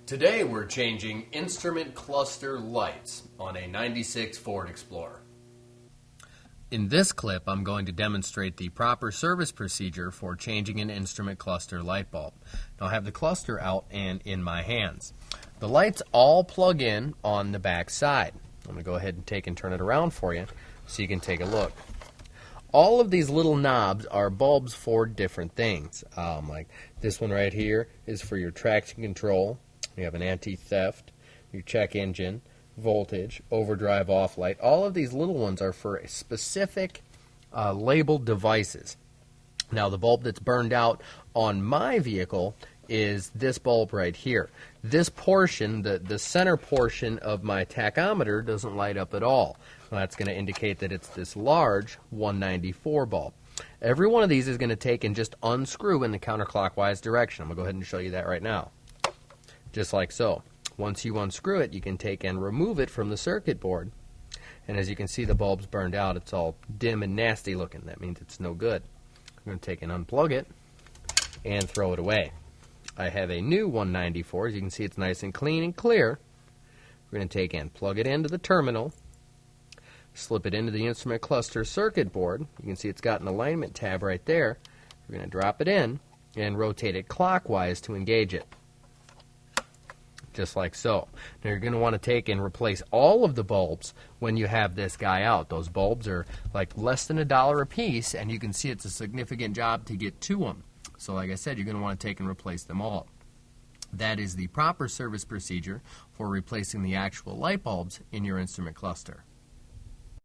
Today we're changing instrument cluster lights on a 96 Ford Explorer. In this clip, I'm going to demonstrate the proper service procedure for changing an instrument cluster light bulb. Now I have the cluster out and in my hands. The lights all plug in on the back side. I'm going to go ahead and take and turn it around for you so you can take a look. All of these little knobs are bulbs for different things. Like this one right here is for your traction control. You have an anti-theft, your check engine, voltage, overdrive off light. All of these little ones are for specific labeled devices. Now the bulb that's burned out on my vehicle is this bulb right here. This portion, the center portion of my tachometer doesn't light up at all. Well, that's going to indicate that it's this large 194 bulb. Every one of these is going to take and just unscrew in the counterclockwise direction. I'm going to go ahead and show you that right now. Just like so. Once you unscrew it, you can take and remove it from the circuit board. And as you can see, the bulb's burned out. It's all dim and nasty looking. That means it's no good. I'm going to take and unplug it and throw it away. I have a new 194. As you can see, it's nice and clean and clear. We're going to take and plug it into the terminal, slip it into the instrument cluster circuit board. You can see it's got an alignment tab right there. We're going to drop it in and rotate it clockwise to engage it. Just like so. Now you're going to want to take and replace all of the bulbs when you have this guy out. Those bulbs are like less than $1 a piece, and you can see it's a significant job to get to them. So like I said, you're going to want to take and replace them all. That is the proper service procedure for replacing the actual light bulbs in your instrument cluster.